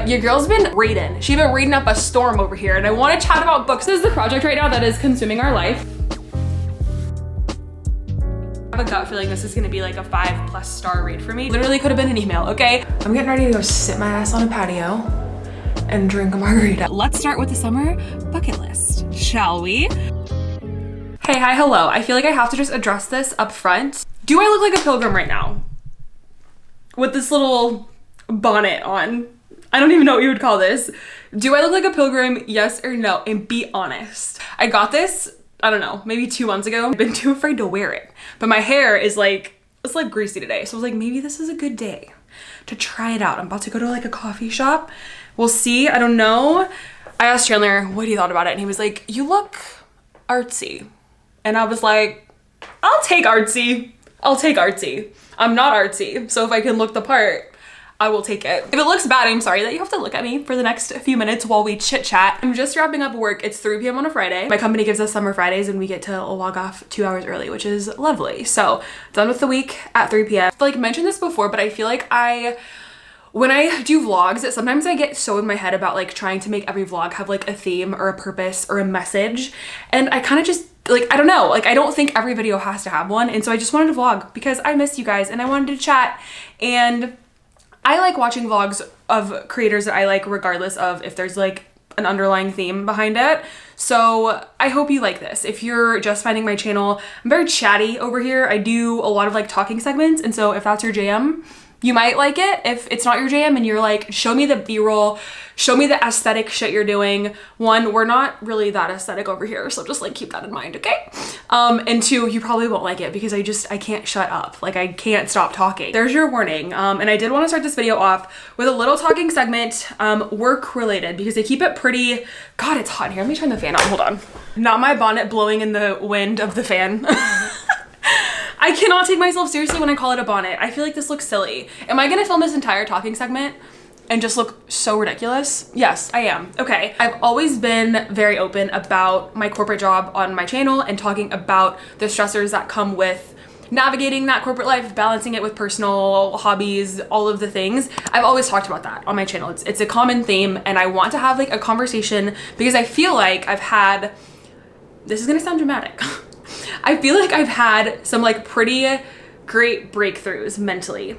Your girl's been reading. She's been reading up a storm over here, and I want to chat about books. This is the project right now that is consuming our life. I have a gut feeling this is gonna be like a 5+ star read for me. Literally could have been an email, okay? I'm getting ready to go sit my ass on a patio and drink a margarita. Let's start with the summer bucket list, shall we? Hey, hi, hello. I feel like I have to just address this up front. Do I look like a pilgrim right now? With this little bonnet on. I don't even know what you would call this. Do I look like a pilgrim? Yes or no? And be honest. I got this, I don't know, maybe 2 months ago. I've been too afraid to wear it. But my hair is like, it's like greasy today. So I was like, maybe this is a good day to try it out. I'm about to go to like a coffee shop. We'll see, I don't know. I asked Chandler what he thought about it, and he was like, you look artsy. And I was like, I'll take artsy. I'll take artsy. I'm not artsy, so if I can look the part, I will take it. If it looks bad, I'm sorry that you have to look at me for the next few minutes while we chit chat. I'm just wrapping up work. It's 3 p.m. on a Friday. My company gives us summer Fridays and we get to log off 2 hours early, which is lovely. So done with the week at 3 p.m. I've like mentioned this before, but I feel like when I do vlogs, sometimes I get so in my head about like trying to make every vlog have like a theme or a purpose or a message. And I kind of just like, I don't know, like I don't think every video has to have one. And so I just wanted to vlog because I missed you guys and I wanted to chat. And I like watching vlogs of creators that I like regardless of if there's like an underlying theme behind it. So I hope you like this. If you're just finding my channel, I'm very chatty over here. I do a lot of like talking segments. And so if that's your jam, you might like it. If it's not your jam and you're like, show me the B-roll, show me the aesthetic shit you're doing. 1, we're not really that aesthetic over here. So just like keep that in mind, okay? And 2, you probably won't like it because I can't shut up. Like I can't stop talking. There's your warning. And I did want to start this video off with a little talking segment, work related, because they keep it pretty, God, it's hot in here. Let me turn the fan on, hold on. Not my bonnet blowing in the wind of the fan. I cannot take myself seriously when I call it a bonnet. I feel like this looks silly. Am I gonna film this entire talking segment and just look so ridiculous? Yes, I am. Okay, I've always been very open about my corporate job on my channel and talking about the stressors that come with navigating that corporate life, balancing it with personal hobbies, all of the things. I've always talked about that on my channel. It's a common theme and I want to have like a conversation because I feel like I've had, this is gonna sound dramatic. I feel like I've had some like pretty great breakthroughs mentally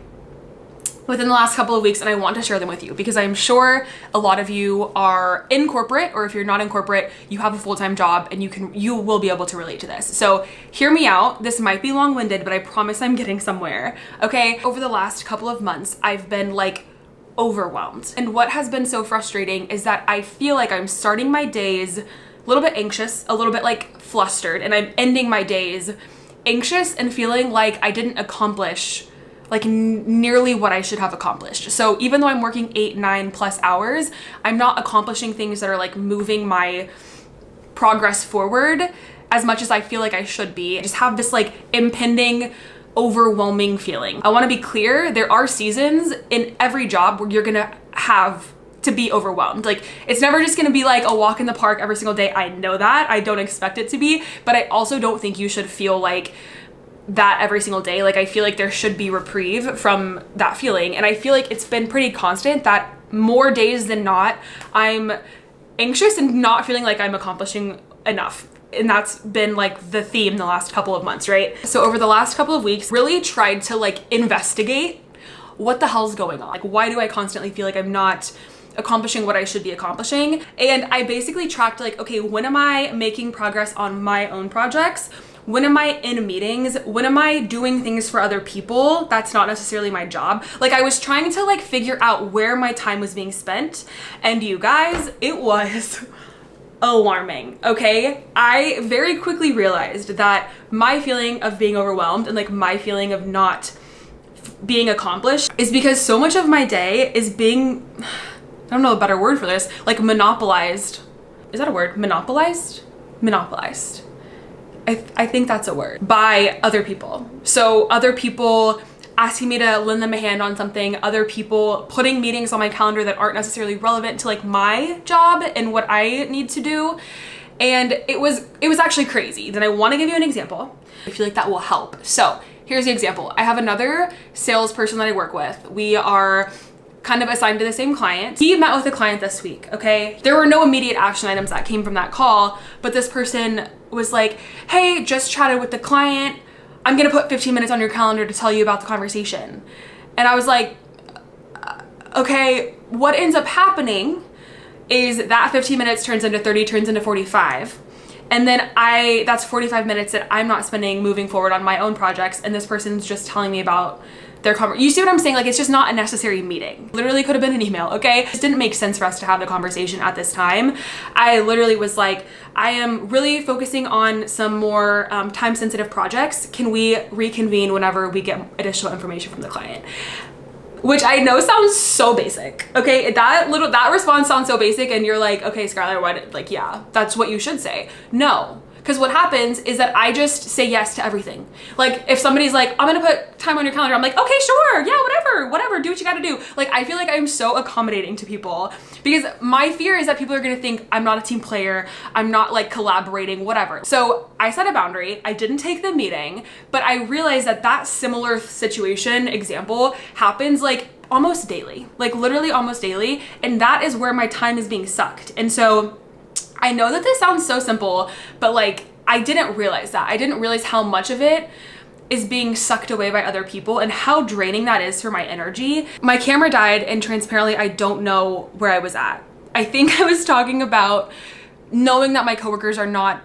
within the last couple of weeks and I want to share them with you because I'm sure a lot of you are in corporate, or if you're not in corporate, you have a full-time job and you will be able to relate to this. So hear me out. This might be long-winded, but I promise I'm getting somewhere. Okay, over the last couple of months, I've been like overwhelmed. And what has been so frustrating is that I feel like I'm starting my days a little bit anxious, a little bit like flustered, and I'm ending my days anxious and feeling like I didn't accomplish like nearly what I should have accomplished. So even though I'm working 8, 9+ hours, I'm not accomplishing things that are like moving my progress forward as much as I feel like I should be. I just have this like impending, overwhelming feeling. I wanna be clear, there are seasons in every job where you're gonna have to be overwhelmed. Like it's never just gonna be like a walk in the park every single day. I know that. I don't expect it to be, but I also don't think you should feel like that every single day. Like I feel like there should be reprieve from that feeling. And I feel like it's been pretty constant that more days than not, I'm anxious and not feeling like I'm accomplishing enough. And that's been like the theme the last couple of months, right? So over the last couple of weeks, really tried to like investigate what the hell's going on. Like why do I constantly feel like I'm not accomplishing what I should be accomplishing? And I basically tracked like, okay, when am I making progress on my own projects? When am I in meetings? When am I doing things for other people? That's not necessarily my job. Like I was trying to like figure out where my time was being spent. And you guys, it was alarming, okay? I very quickly realized that my feeling of being overwhelmed and like my feeling of not being accomplished is because so much of my day is being, I don't know a better word for this, like monopolized. Is that a word? Monopolized? Monopolized. I think that's a word. By other people. So other people asking me to lend them a hand on something, other people putting meetings on my calendar that aren't necessarily relevant to like my job and what I need to do. And it was actually crazy. Then I want to give you an example. I feel like that will help. So here's the example. I have another salesperson that I work with. We are kind of assigned to the same client. He met with a client this week, okay? There were no immediate action items that came from that call, but this person was like, hey, just chatted with the client. I'm gonna put 15 minutes on your calendar to tell you about the conversation. And I was like, okay, what ends up happening is that 15 minutes turns into 30, turns into 45. And then that's 45 minutes that I'm not spending moving forward on my own projects, and this person's just telling me about their conversation. You see what I'm saying? Like, it's just not a necessary meeting. Literally could have been an email, okay? It just didn't make sense for us to have the conversation at this time. I literally was like, I am really focusing on some more time-sensitive projects. Can we reconvene whenever we get additional information from the client? Which I know sounds so basic, okay? That response sounds so basic, and you're like, okay, Skylar, what? Like, yeah, that's what you should say. No, because what happens is that I just say yes to everything. Like, if somebody's like, I'm gonna put time on your calendar, I'm like, okay, sure, yeah, whatever, do what you gotta do. Like, I feel like I'm so accommodating to people because my fear is that people are gonna think I'm not a team player, I'm not like collaborating, whatever. So I set a boundary, I didn't take the meeting, but I realized that similar situation example happens like almost daily, like literally almost daily. And that is where my time is being sucked. And so I know that this sounds so simple, but like, I didn't realize that. I didn't realize how much of it is being sucked away by other people and how draining that is for my energy. My camera died, and transparently, I don't know where I was at. I think I was talking about knowing that my coworkers are not,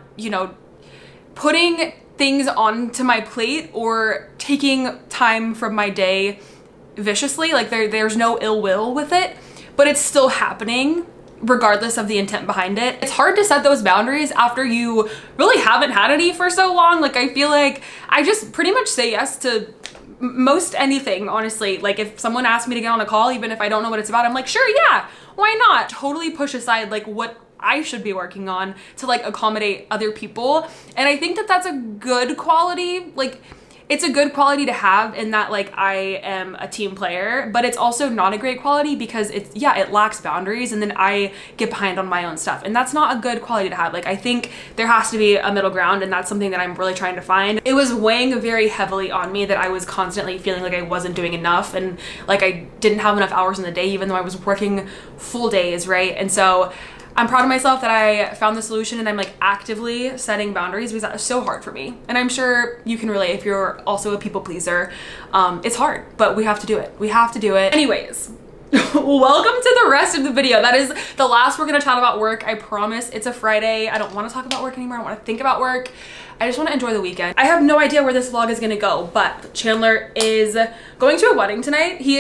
putting things onto my plate or taking time from my day viciously. Like, there's no ill will with it, but it's still happening regardless of the intent behind it. It's hard to set those boundaries after you really haven't had any for so long. Like, I feel like I just pretty much say yes to most anything, honestly. Like, if someone asks me to get on a call, even if I don't know what it's about, I'm like, sure, yeah, why not? Totally push aside like what I should be working on to like accommodate other people. And I think that that's a good quality. Like, it's a good quality to have in that like I am a team player, but it's also not a great quality because it lacks boundaries, and then I get behind on my own stuff, and that's not a good quality to have. Like, I think there has to be a middle ground, and that's something that I'm really trying to find. It was weighing very heavily on me that I was constantly feeling like I wasn't doing enough, and like I didn't have enough hours in the day, even though I was working full days, right? And so I'm proud of myself that I found the solution, and I'm like actively setting boundaries because that was so hard for me. And I'm sure you can relate if you're also a people pleaser. It's hard, but we have to do it. We have to do it. Anyways, welcome to the rest of the video. That is the last we're gonna chat about work. I promise. It's a Friday. I don't want to talk about work anymore. I want to think about work. I just want to enjoy the weekend. I have no idea where this vlog is gonna go, but Chandler is going to a wedding tonight. He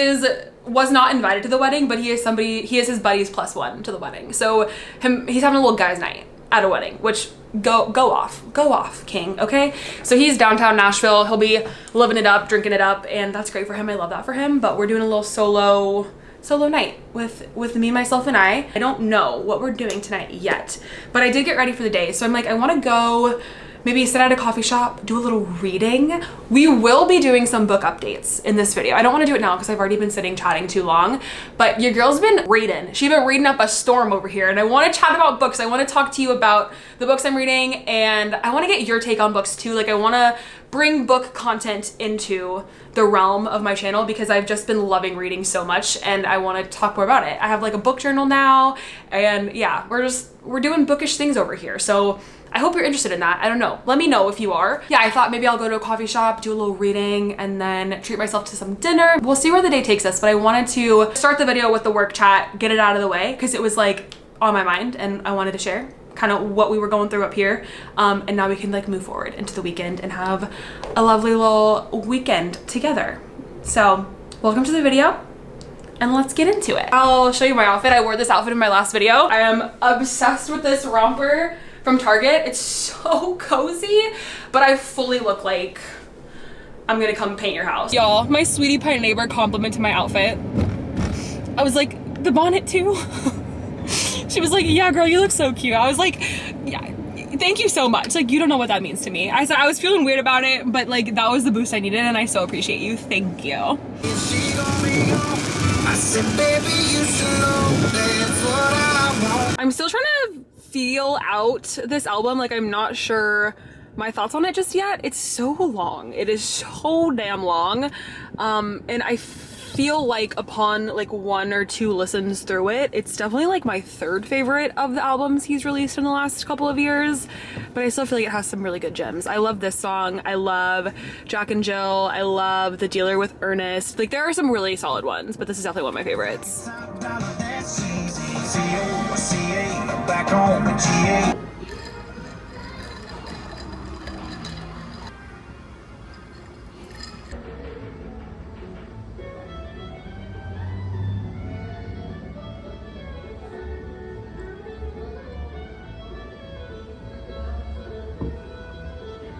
was not invited to the wedding, but he is his buddy's +1 to the wedding. So he's having a little guys night at a wedding, which go off, king, okay? So he's downtown Nashville. He'll be living it up, drinking it up, and that's great for him. I love that for him, but we're doing a little solo night with me, myself, and I don't know what we're doing tonight yet, but I did get ready for the day. So I'm like, I want to go maybe sit at a coffee shop, do a little reading. We will be doing some book updates in this video. I don't want to do it now because I've already been sitting chatting too long, but your girl's been reading. She's been reading up a storm over here, and I want to chat about books. I want to talk to you about the books I'm reading, and I want to get your take on books too. Like, I want to bring book content into the realm of my channel because I've just been loving reading so much, and I want to talk more about it. I have like a book journal now, and yeah, we're doing bookish things over here. So I hope you're interested in that. I don't know. Let me know if you are. Yeah, I thought maybe I'll go to a coffee shop, do a little reading, and then treat myself to some dinner. We'll see where the day takes us, but I wanted to start the video with the work chat, get it out of the way, because it was like on my mind, and I wanted to share kind of what we were going through up here. And now we can like move forward into the weekend and have a lovely little weekend together. So welcome to the video, and let's get into it. I'll show you my outfit. I wore this outfit in my last video. I am obsessed with this romper from Target. It's so cozy, but I fully look like I'm gonna come paint your house. Y'all, my sweetie pie neighbor complimented my outfit. I was like, the bonnet too? She was like, yeah, girl, you look so cute. I was like, yeah, thank you so much. Like, you don't know what that means to me. I said I was feeling weird about it, but like that was the boost I needed, and I so appreciate you. Thank you. I'm still trying to feel out this album. Like, I'm not sure my thoughts on it just yet. It's so long. It is so damn long. And I feel like upon like 1 or 2 listens through it, it's definitely like my 3rd favorite of the albums he's released in the last couple of years, but I still feel like it has some really good gems. I love this song. I love Jack and Jill. I love The Dealer with Ernest. Like there are some really solid ones, but this is definitely one of my favorites.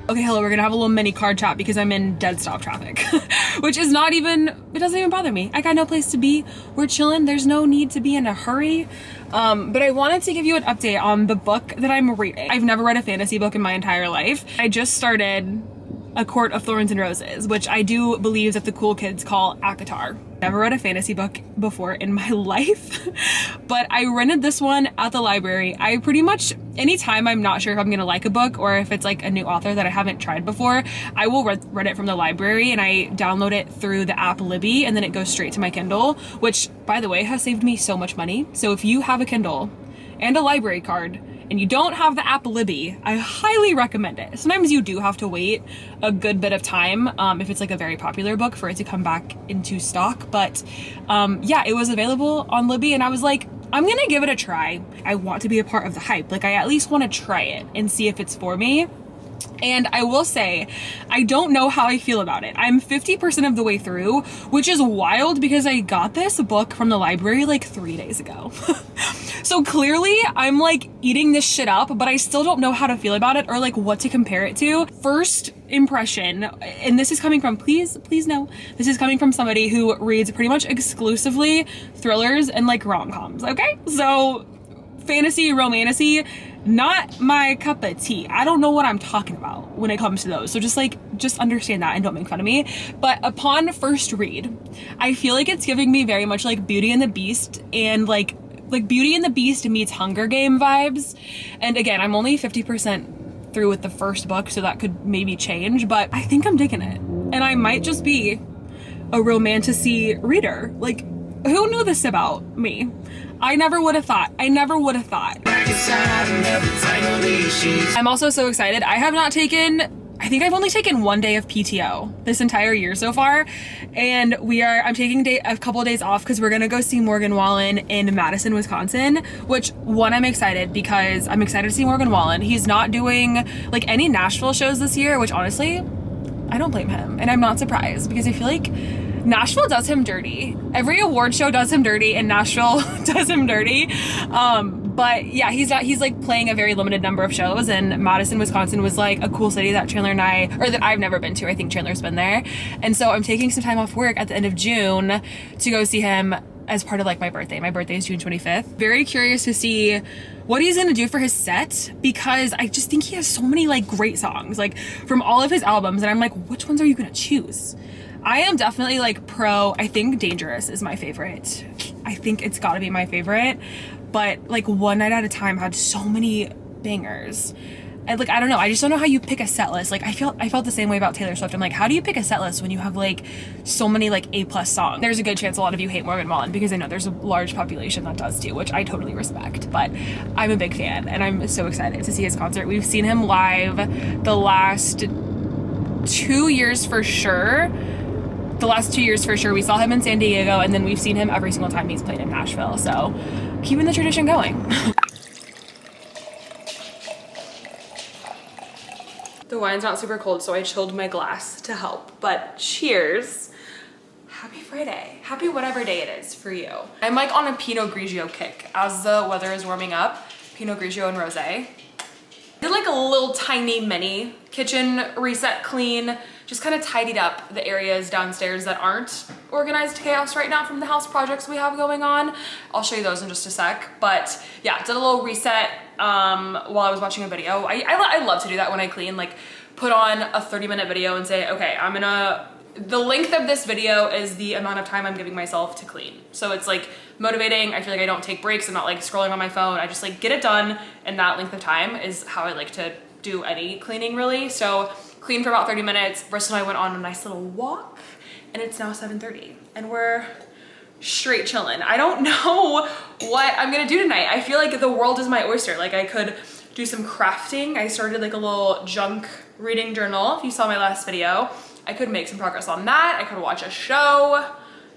Okay, hello, we're gonna have a little mini car chat because I'm in dead stop traffic, which is not even, it doesn't even bother me. I got no place to be. We're chilling. There's no need to be in a hurry. But I wanted to give you an update on the book that I'm reading. I've never read a fantasy book in my entire life. I just started A Court of Thorns and Roses, which I do believe that the cool kids call ACOTAR. Never read a fantasy book before in my life, but I rented this one at the library. I pretty much, anytime I'm not sure if I'm gonna like a book or if it's like a new author that I haven't tried before, I will read it from the library and I download it through the app Libby and then it goes straight to my Kindle, which by the way has saved me so much money. So if you have a Kindle and a library card and you don't have the app Libby, I highly recommend it. Sometimes you do have to wait a good bit of time if it's like a very popular book for it to come back into stock. But yeah, it was available on Libby and I was like, I'm gonna give it a try. I want to be a part of the hype. Like I at least wanna try it and see if it's for me. And I will say, I don't know how I feel about it. I'm 50% of the way through, which is wild because I got this book from the library like 3 days ago. So clearly I'm like eating this shit up, but I still don't know how to feel about it or like what to compare it to. First impression, and this is coming from, please know, this is coming from somebody who reads pretty much exclusively thrillers and like rom-coms, okay? So fantasy, romantasy, not my cup of tea. I don't know what I'm talking about when it comes to those. So just understand that and don't make fun of me. But upon first read, I feel like it's giving me very much like Beauty and the Beast and like Beauty and the Beast meets Hunger Game vibes. And again, I'm only 50% through with the first book, so that could maybe change, but I think I'm digging it. And I might just be a romantasy reader. Like, who knew this about me? I never would have thought. I never would have thought. I'm also so excited. I have not taken, I think I've only taken 1 day of PTO this entire year so far. And I'm taking a couple of days off because we're gonna go see Morgan Wallen in Madison, Wisconsin, which one, I'm excited because I'm excited to see Morgan Wallen. He's not doing like any Nashville shows this year, which honestly, I don't blame him. And I'm not surprised because I feel like Nashville does him dirty. Every award show does him dirty and Nashville does him dirty. But yeah, he's like playing a very limited number of shows, and Madison, Wisconsin was like a cool city that Chandler and I, or that I've never been to. I think Chandler's been there. And so I'm taking some time off work at the end of June to go see him as part of like my birthday. My birthday is June 25th. Very curious to see what he's gonna do for his set because I just think he has so many like great songs like from all of his albums, and I'm like, which ones are you gonna choose? I am definitely like I think Dangerous is my favorite. I think it's gotta be my favorite, but like One Night at a Time had so many bangers. And like, I don't know, I just don't know how you pick a set list. Like I felt the same way about Taylor Swift. I'm like, how do you pick a set list when you have like so many like A+ songs? There's a good chance a lot of you hate Morgan Wallen because I know there's a large population that does too, which I totally respect, but I'm a big fan and I'm so excited to see his concert. We've seen him live the last 2 years for sure. The last 2 years for sure. We saw him in San Diego, and then we've seen him every single time he's played in Nashville. So keeping the tradition going. The wine's not super cold, so I chilled my glass to help, but cheers. Happy Friday. Happy whatever day it is for you. I'm like on a Pinot Grigio kick as the weather is warming up. Pinot Grigio and rosé. Did like a little tiny mini kitchen reset clean, just kind of tidied up the areas downstairs that aren't organized chaos right now from the house projects we have going on. I'll show you those in just a sec, but yeah, did a little reset while I was watching a video. I love to do that when I clean, like put on a 30-minute video and say, okay, the length of this video is the amount of time I'm giving myself to clean. So it's like motivating. I feel like I don't take breaks. I'm not like scrolling on my phone. I just like get it done, and that length of time is how I like to do any cleaning really. So clean for about 30 minutes. Bristol and I went on a nice little walk and it's now 7:30 and we're straight chilling. I don't know what I'm gonna do tonight. I feel like the world is my oyster. Like I could do some crafting. I started like a little junk reading journal. If you saw my last video, I could make some progress on that. I could watch a show.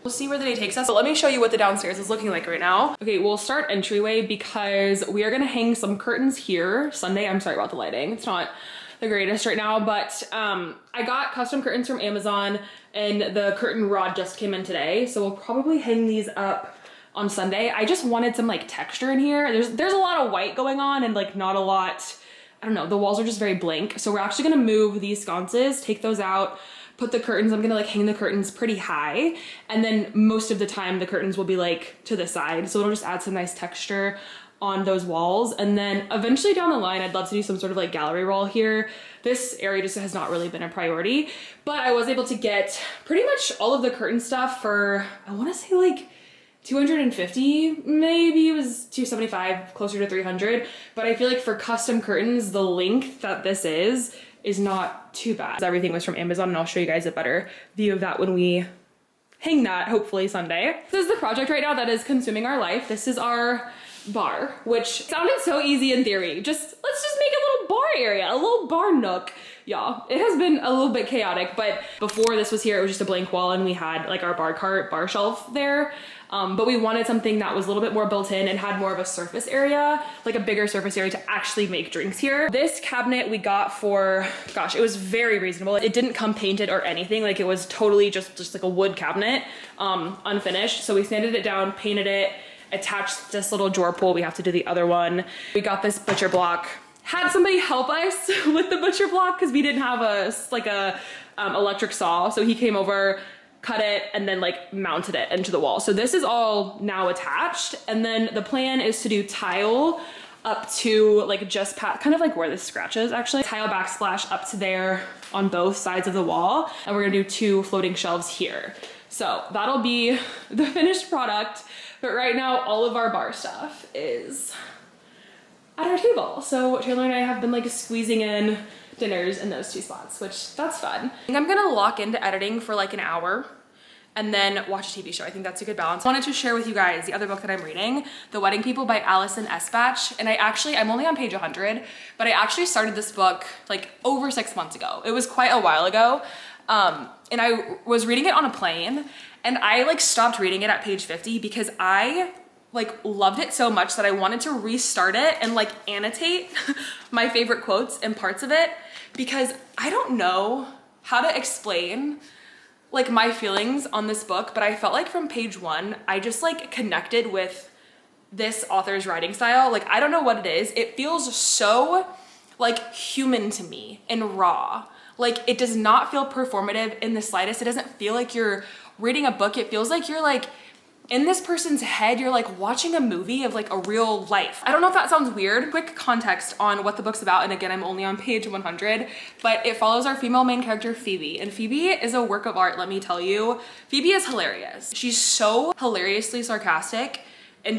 We'll see where the day takes us. But let me show you what the downstairs is looking like right now. Okay, we'll start entryway because we are gonna hang some curtains here Sunday. I'm sorry about the lighting. It's not the greatest right now, but I got custom curtains from Amazon and the curtain rod just came in today. So we'll probably hang these up on Sunday. I just wanted some like texture in here. There's a lot of white going on and like not a lot, I don't know, the walls are just very blank. So we're actually gonna move these sconces, take those out, put the curtains, I'm gonna like hang the curtains pretty high. And then most of the time the curtains will be like to the side. So it'll just add some nice texture on those walls. And then eventually down the line, I'd love to do some sort of like gallery wall here. This area just has not really been a priority, but I was able to get pretty much all of the curtain stuff for, I wanna say like 250, maybe it was 275, closer to 300. But I feel like for custom curtains, the length that this is not too bad. Everything was from Amazon and I'll show you guys a better view of that when we hang that, hopefully Sunday. This is the project right now that is consuming our life. This is our bar, which sounded so easy in theory. Let's just make a little bar area, a little bar nook. Yeah, it has been a little bit chaotic, but before this was here, it was just a blank wall and we had like our bar cart, bar shelf there. But we wanted something that was a little bit more built in and had more of a surface area, like a bigger surface area to actually make drinks here. This cabinet we got for, gosh, it was very reasonable. It didn't come painted or anything. Like it was totally just like a wood cabinet, unfinished. So we sanded it down, painted it, attached this little drawer pull. We have to do the other one. We got this butcher block. Had somebody help us with the butcher block because we didn't have a electric saw. So he came over, cut it, and then like mounted it into the wall. So this is all now attached. And then the plan is to do tile up to like just kind of like where this scratches actually. Tile backsplash up to there on both sides of the wall. And we're gonna do 2 floating shelves here. So that'll be the finished product. But right now, all of our bar stuff is at our table. So Taylor and I have been like squeezing in dinners in those 2 spots, which that's fun. I think I'm gonna lock into editing for like an hour and then watch a TV show. I think that's a good balance. I wanted to share with you guys the other book that I'm reading, The Wedding People by Allison Esbach. And I'm only on page 100, but I actually started this book like over 6 months ago. It was quite a while ago. And I was reading it on a plane and I like stopped reading it at page 50 because I like loved it so much that I wanted to restart it and like annotate my favorite quotes and parts of it, because I don't know how to explain like my feelings on this book, but I felt like from page 1, I just like connected with this author's writing style. Like, I don't know what it is. It feels so like human to me and raw. Like it does not feel performative in the slightest. It doesn't feel like you're reading a book. It feels like you're like in this person's head, you're like watching a movie of like a real life. I don't know if that sounds weird. Quick context on what the book's about. And again, I'm only on page 100, but it follows our female main character, Phoebe. And Phoebe is a work of art, let me tell you. Phoebe is hilarious. She's so hilariously sarcastic and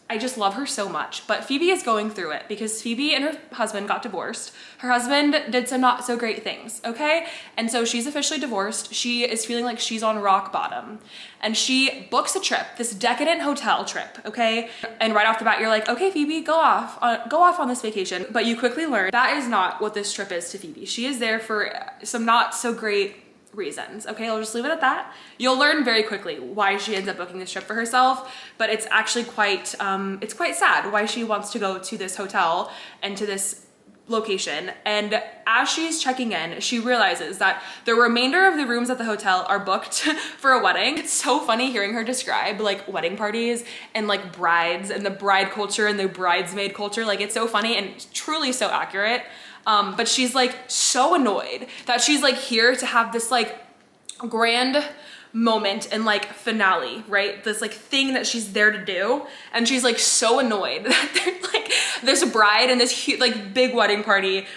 I just love her so much. But Phoebe is going through it because Phoebe and her husband got divorced. Her husband did some not so great things, okay? And so she's officially divorced. She is feeling like she's on rock bottom. And she books a trip, this decadent hotel trip, okay? And right off the bat, you're like, okay, Phoebe, go off on this vacation. But you quickly learn that is not what this trip is to Phoebe. She is there for some not so great reasons. Okay, I'll just leave it at that. You'll learn very quickly why she ends up booking this trip for herself, but it's actually quite, it's quite sad why she wants to go to this hotel and to this location. And as she's checking in, she realizes that the remainder of the rooms at the hotel are booked for a wedding. It's so funny hearing her describe like wedding parties and like brides and the bride culture and the bridesmaid culture. Like it's so funny and truly so accurate. But she's like so annoyed that she's like here to have this like grand moment and like finale, right? This like thing that she's there to do. And she's like so annoyed that they're like this bride and this huge, like big wedding party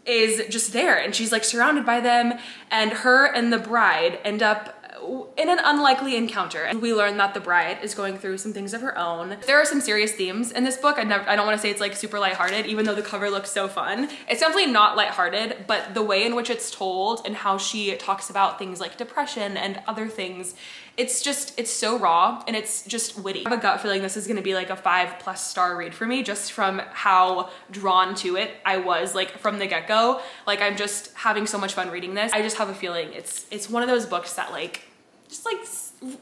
is just there. And she's like surrounded by them, and her and the bride end up in an unlikely encounter, and we learn that the bride is going through some things of her own. There are some serious themes in this book. I don't want to say it's like super lighthearted, even though the cover looks so fun. It's definitely not lighthearted, but the way in which it's told and how she talks about things like depression and other things, it's so raw and it's just witty. I have a gut feeling this is gonna be like a 5+ star read for me, just from how drawn to it I was, like from the get-go. Like, I'm just having so much fun reading this. I just have a feeling it's one of those books that like just like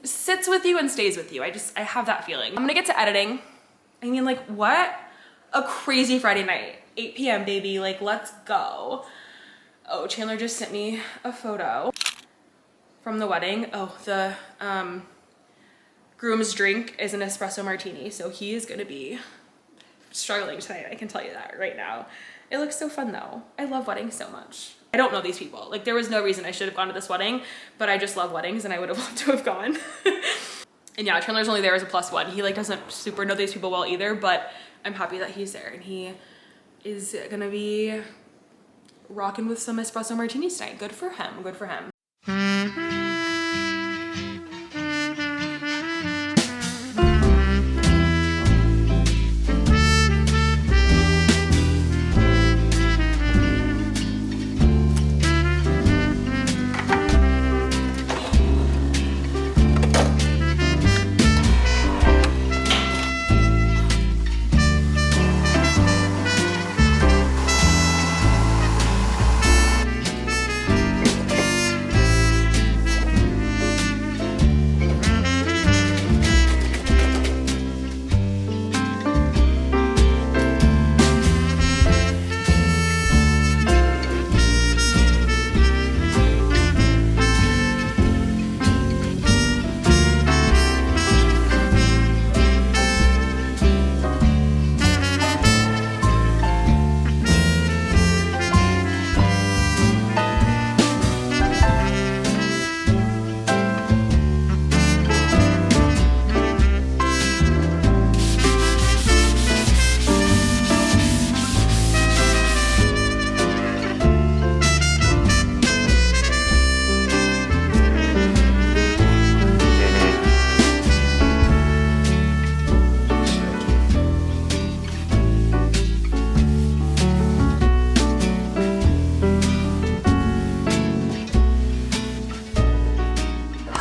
sits with you and stays with you. I have that feeling. I'm gonna get to editing. I mean, like, what a crazy Friday night. 8 p.m. baby, like, let's go. Oh, Chandler just sent me a photo from the wedding. Oh, the groom's drink is an espresso martini, so he is gonna be struggling tonight, I can tell you that right now. It looks so fun though. I love weddings so much. I don't know these people. Like, there was no reason I should have gone to this wedding, but I just love weddings and I would have loved to have gone. And yeah, Chandler's only there as a +1. He like doesn't super know these people well either, but I'm happy that he's there and he is gonna be rocking with some espresso martinis tonight. Good for him, good for him.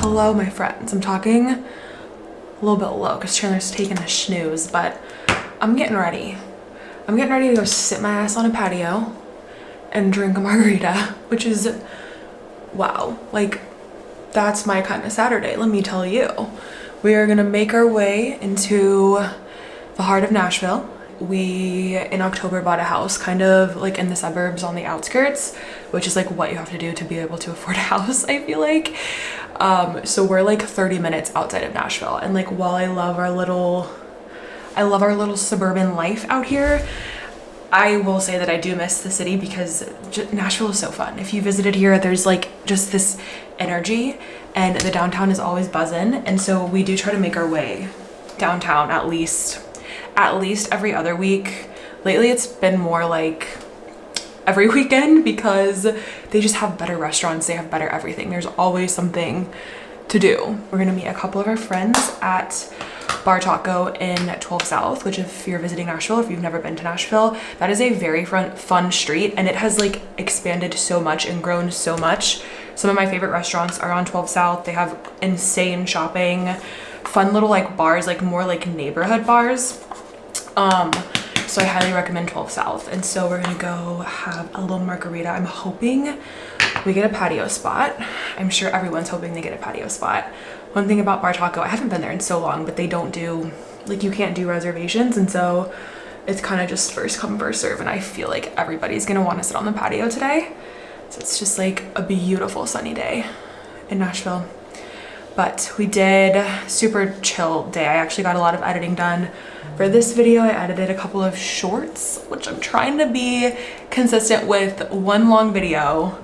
Hello, my friends. I'm talking a little bit low because Chandler's taking a snooze, but I'm getting ready. I'm getting ready to go sit my ass on a patio and drink a margarita, which is, wow, like, that's my kind of Saturday, let me tell you. We are gonna make our way into the heart of Nashville. We, in October, bought a house kind of like in the suburbs on the outskirts, which is like what you have to do to be able to afford a house, I feel like. So we're like 30 minutes outside of Nashville, and like while I love our little suburban life out here, I will say that I do miss the city because Nashville is so fun. If you visited here, there's like just this energy and the downtown is always buzzing, and so we do try to make our way downtown at least every other week. Lately it's been more like every weekend because they just have better restaurants, they have better everything. There's always something to do. We're gonna meet a couple of our friends at Bar Taco in 12 South, which if you're visiting Nashville, if you've never been to Nashville, that is a very fun street, and it has like expanded so much and grown so much. Some of my favorite restaurants are on 12 South. They have insane shopping, fun little like bars, like more like neighborhood bars. So I highly recommend 12 South. And so we're gonna go have a little margarita. I'm hoping we get a patio spot. I'm sure everyone's hoping they get a patio spot. One thing about Bar Taco, I haven't been there in so long, but they don't do, like, you can't do reservations, and so it's kind of just first come first serve, and I feel like everybody's gonna want to sit on the patio today. So it's just like a beautiful sunny day in Nashville. But we did super chill day. I actually got a lot of editing done. For this video, I edited a couple of shorts, which I'm trying to be consistent with one long video,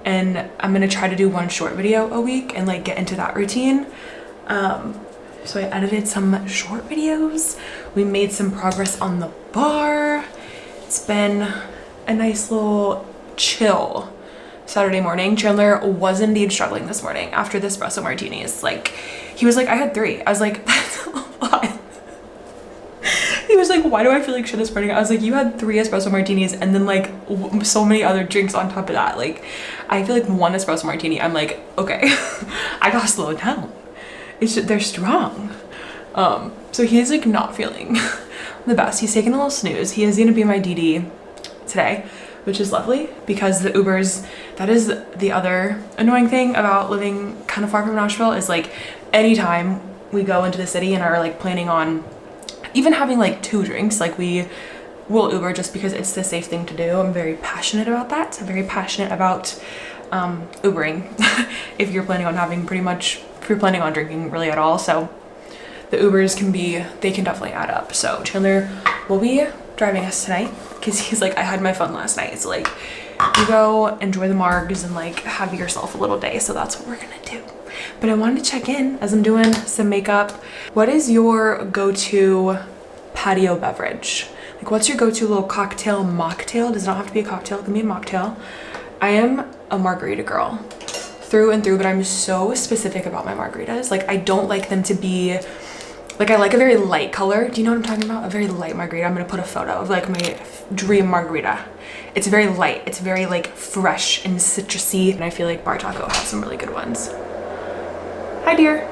and I'm gonna try to do one short video a week and like get into that routine. So I edited some short videos. We made some progress on the bar. It's been a nice little chill Saturday morning, Chandler was indeed struggling this morning after the espresso martinis. Like, he was like, I had 3. I was like, that's a lot. He was like, why do I feel like shit this morning? I was like, you had 3 espresso martinis and then like so many other drinks on top of that. Like, I feel like 1 espresso martini, I'm like, okay, I gotta slow down. They're strong. So he's like not feeling the best. He's taking a little snooze. He is gonna be my DD today, which is lovely because the Ubers, that is the other annoying thing about living kind of far from Nashville, is like anytime we go into the city and are like planning on even having like 2 drinks, like we will Uber just because it's the safe thing to do. I'm very passionate about that. I'm very passionate about Ubering if you're planning on having if you're planning on drinking really at all. So the Ubers they can definitely add up. So Chandler will be driving us tonight because he's like, I had my fun last night. So like, you go enjoy the margs and like have yourself a little day. So that's what we're gonna do. But I wanted to check in as I'm doing some makeup. What is your go-to patio beverage? Like, what's your go-to little cocktail, mocktail? Does not have to be a cocktail, it can be a mocktail. I am a margarita girl through and through, but I'm so specific about my margaritas. Like, I don't like them to be, like, I like a very light color. Do you know what I'm talking about? A very light margarita. I'm gonna put a photo of like my dream margarita. It's very light. It's very like fresh and citrusy. And I feel like Bar Taco has some really good ones. Hi, dear.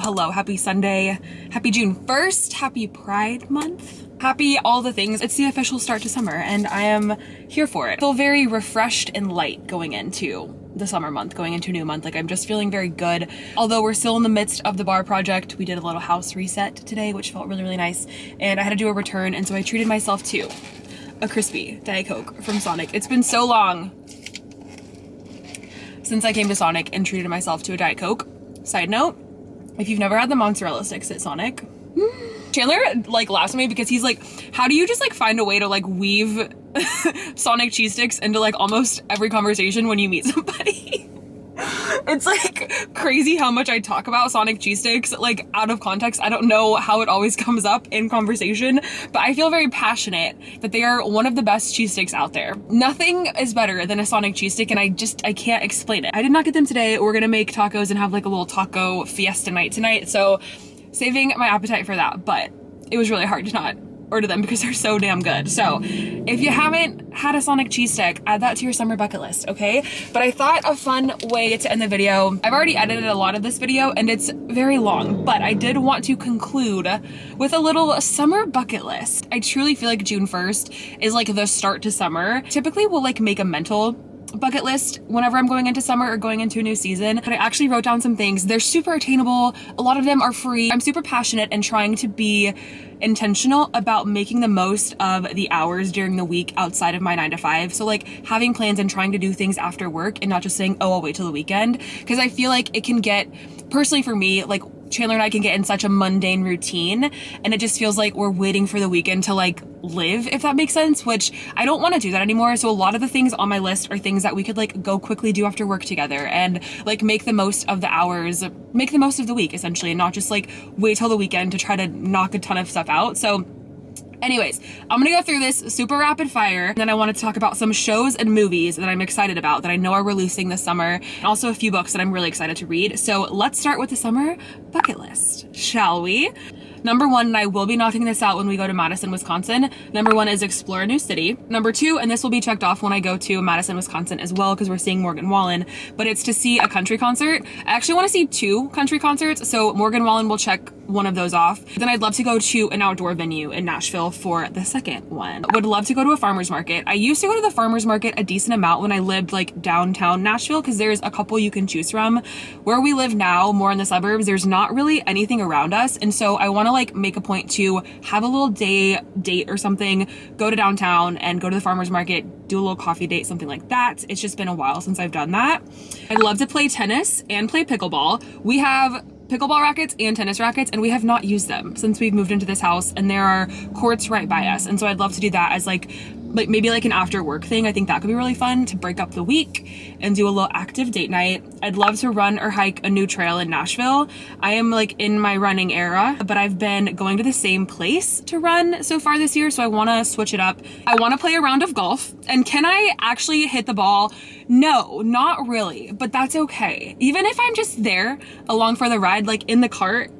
Hello, happy Sunday, happy June 1st, happy Pride Month, happy all the things. It's the official start to summer and I am here for it. I feel very refreshed and light going into the summer month, going into a new month. Like, I'm just feeling very good. Although we're still in the midst of the bar project, we did a little house reset today, which felt really, really nice. And I had to do a return, and so I treated myself to a crispy Diet Coke from Sonic. It's been so long since I came to Sonic and treated myself to a Diet Coke. Side note, if you've never had the mozzarella sticks at Sonic, Chandler like laughs at me because he's like, how do you just like find a way to like weave Sonic cheese sticks into like almost every conversation when you meet somebody? It's like crazy how much I talk about Sonic cheese sticks like out of context. I don't know how it always comes up in conversation, but I feel very passionate that they are one of the best cheese sticks out there. Nothing is better than a Sonic cheese stick, and I can't explain it. I did not get them today. We're gonna make tacos and have like a little taco fiesta night tonight, so saving my appetite for that, but it was really hard to not order them because they're so damn good. So if you haven't had a Sonic cheese stick, add that to your summer bucket list, okay? But I thought a fun way to end the video, I've already edited a lot of this video and it's very long, but I did want to conclude with a little summer bucket list. I truly feel like June 1st is like the start to summer. Typically we'll like make a mental bucket list whenever I'm going into summer or going into a new season, but I actually wrote down some things. They're super attainable. A lot of them are free. I'm super passionate and trying to be intentional about making the most of the hours during the week outside of my 9 to 5. So like having plans and trying to do things after work and not just saying, oh, I'll wait till the weekend. Because I feel like it can get, personally for me, like Chandler and I can get in such a mundane routine and it just feels like we're waiting for the weekend to like live, if that makes sense, which I don't want to do that anymore. So a lot of the things on my list are things that we could like go quickly do after work together and like make the most of the hours, make the most of the week essentially, and not just like wait till the weekend to try to knock a ton of stuff out. So anyways, I'm gonna go through this super rapid fire, and then I want to talk about some shows and movies that I'm excited about that I know are releasing this summer, and also a few books that I'm really excited to read. So let's start with the summer bucket list, shall we? Number 1, and I will be knocking this out when we go to Madison, Wisconsin. Number 1 is explore a new city. Number 2, and this will be checked off when I go to Madison, Wisconsin as well, because we're seeing Morgan Wallen, but it's to see a country concert. I actually want to see 2 country concerts, so Morgan Wallen will check one of those off. Then I'd love to go to an outdoor venue in Nashville for the second one. Would love to go to a farmer's market. I used to go to the farmer's market a decent amount when I lived like downtown Nashville, because there's a couple you can choose from. Where we live now, more in the suburbs, there's not really anything around us, and so I want to like make a point to have a little date or something, go to downtown and go to the farmer's market, do a little coffee date, something like that. It's just been a while since I've done that. I'd love to play tennis and play pickleball. We have pickleball rackets and tennis rackets, and we have not used them since we've moved into this house, and there are courts right by us, and so I'd love to do that as like maybe like an after work thing. I think that could be really fun to break up the week and do a little active date night. I'd love to run or hike a new trail in Nashville. I am like in my running era, but I've been going to the same place to run so far this year, so I want to switch it up. I want to play a round of golf. And can I actually hit the ball? No, not really, but that's okay. Even if I'm just there along for the ride, like in the cart,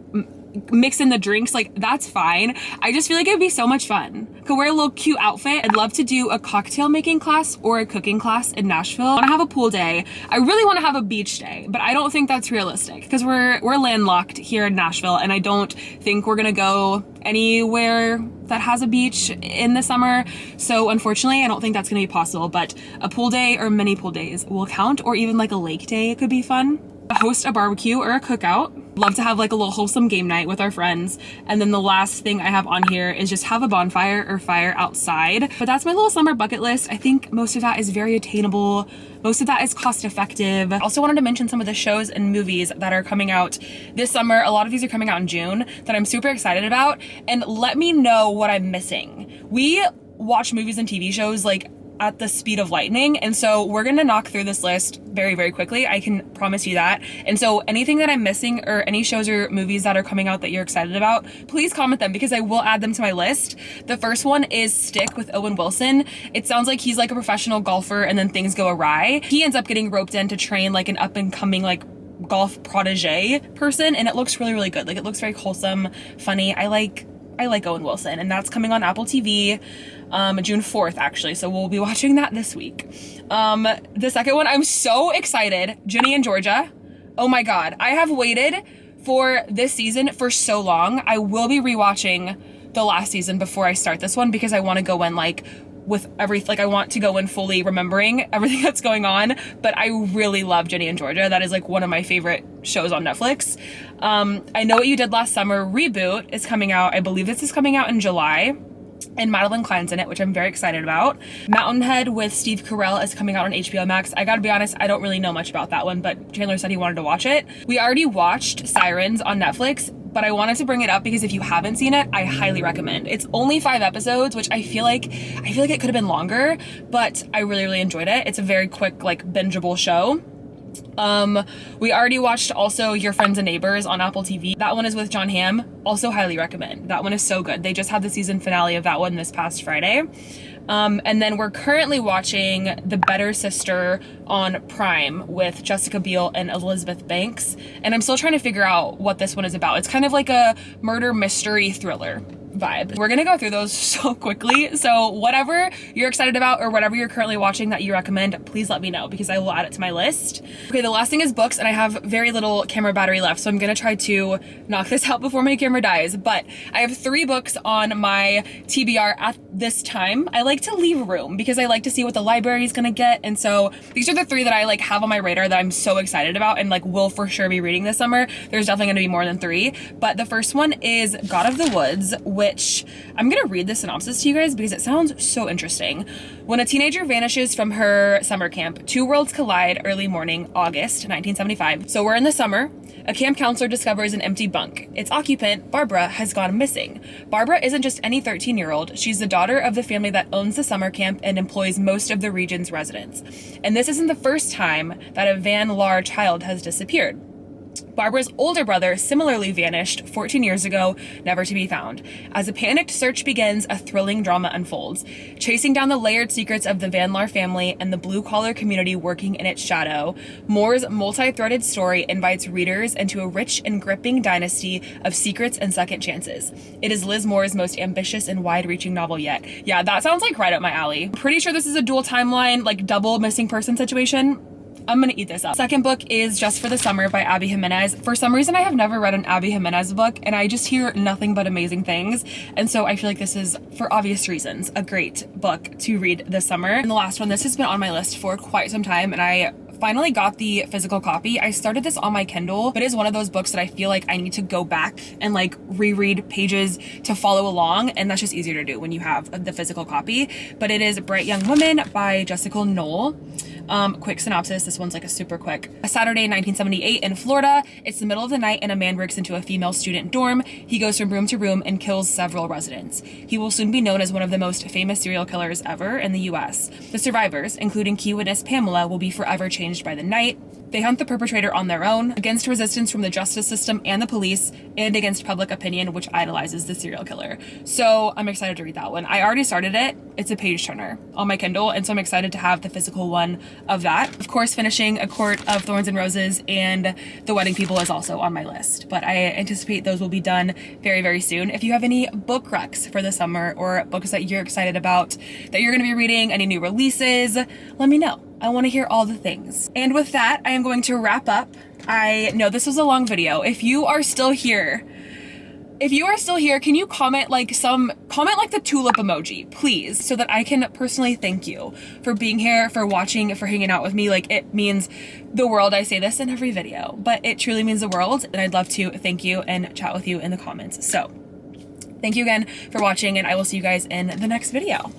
mix in the drinks, like that's fine. I just feel like it'd be so much fun. Could wear a little cute outfit. I'd love to do a cocktail making class or a cooking class in Nashville. I want to have a pool day. I really want to have a beach day, but I don't think that's realistic because we're landlocked here in Nashville, and I don't think we're gonna go anywhere that has a beach in the summer. So unfortunately, I don't think that's gonna be possible, but a pool day or many pool days will count, or even like a lake day could be fun. Host a barbecue or a cookout. Love to have like a little wholesome game night with our friends. And then the last thing I have on here is just have a bonfire or fire outside. But that's my little summer bucket list. I think most of that is very attainable. Most of that is cost effective. I also wanted to mention some of the shows and movies that are coming out this summer. A lot of these are coming out in June that I'm super excited about. And let me know what I'm missing. We watch movies and TV shows like at the speed of lightning, and so we're gonna knock through this list very, very quickly. I can promise you that. And so anything that I'm missing or any shows or movies that are coming out that you're excited about, please comment them because I will add them to my list. The first one is Stick with Owen Wilson. It sounds like he's like a professional golfer and then things go awry. He ends up getting roped in to train like an up and coming like golf protege person, and it looks really, really good. Like it looks very wholesome, funny. I like Owen Wilson, and that's coming on Apple TV June 4th actually, so we'll be watching that this week. The second one, I'm so excited, Ginny and Georgia. Oh my god, I have waited for this season for so long. I will be rewatching the last season before I start this one because I want to go in like with I want to go in fully remembering everything that's going on, but I really love Ginny and Georgia. That is like one of my favorite shows on Netflix. I Know What You Did Last Summer reboot is coming out. I believe this is coming out in July. And Madeline Klein's in it, which I'm very excited about. Mountainhead with Steve Carell is coming out on HBO Max. I gotta be honest, I don't really know much about that one, but Chandler said he wanted to watch it. We already watched Sirens on Netflix, but I wanted to bring it up because if you haven't seen it, I highly recommend. It's only 5 episodes, which I feel like it could have been longer, but I really, really enjoyed it. It's a very quick, like, bingeable show. We already watched also Your Friends and Neighbors on Apple TV. That one is with John Hamm. Also highly recommend. That one is so good. They just had the season finale of that one this past Friday. And then we're currently watching The Better Sister on Prime with Jessica Biel and Elizabeth Banks. And I'm still trying to figure out what this one is about. It's kind of like a murder mystery thriller. vibe. We're gonna go through those so quickly. So whatever you're excited about or whatever you're currently watching that you recommend, please let me know because I will add it to my list. Okay, the last thing is books, and I have very little camera battery left, so I'm gonna try to knock this out before my camera dies. But I have 3 books on my TBR at this time. I like to leave room because I like to see what the library is gonna get, and so these are the 3 that I like have on my radar that I'm so excited about and like will for sure be reading this summer. There's definitely gonna be more than 3, but the first one is God of the Woods, which I'm gonna read the synopsis to you guys because it sounds so interesting. When a teenager vanishes from her summer camp, 2 worlds collide early morning, August 1975. So we're in the summer. A camp counselor discovers an empty bunk. Its occupant, Barbara, has gone missing. Barbara isn't just any 13-year-old. She's the daughter of the family that owns the summer camp and employs most of the region's residents. And this isn't the first time that a Van Laar child has disappeared. Barbara's older brother similarly vanished 14 years ago, never to be found. As a panicked search begins, a thrilling drama unfolds, chasing down the layered secrets of the Van Laar family and the blue-collar community working in its shadow. Moore's multi-threaded story invites readers into a rich and gripping dynasty of secrets and second chances. It is Liz Moore's most ambitious and wide-reaching novel yet. Yeah, that sounds like right up my alley. I'm pretty sure this is a dual timeline, like double missing person situation. I'm gonna eat this up. Second book is Just for the Summer by Abby Jimenez. For some reason, I have never read an Abby Jimenez book, and I just hear nothing but amazing things. And so I feel like this is, for obvious reasons, a great book to read this summer. And the last one, this has been on my list for quite some time, and I finally got the physical copy. I started this on my Kindle, but it is one of those books that I feel like I need to go back and like reread pages to follow along, and that's just easier to do when you have the physical copy. But it is Bright Young Woman by Jessica Knoll. Quick synopsis, this one's like a super quick. A Saturday, 1978 in Florida. It's the middle of the night and a man breaks into a female student dorm. He goes from room to room and kills several residents. He will soon be known as one of the most famous serial killers ever in the US. The survivors, including key witness Pamela, will be forever changed by the night. They hunt the perpetrator on their own, against resistance from the justice system and the police, and against public opinion, which idolizes the serial killer. So I'm excited to read that one. I already started it. It's a page turner on my Kindle, and so I'm excited to have the physical one of that. Of course, finishing A Court of Thorns and Roses and The Wedding People is also on my list, but I anticipate those will be done very, very soon. If you have any book recs for the summer or books that you're excited about that you're going to be reading, any new releases, let me know. I want to hear all the things. And with that, I am going to wrap up. I know this was a long video. If you are still here, can you comment like the tulip emoji, please, so that I can personally thank you for being here, for watching, for hanging out with me. Like, it means the world. I say this in every video, but it truly means the world, and I'd love to thank you and chat with you in the comments. So thank you again for watching, and I will see you guys in the next video.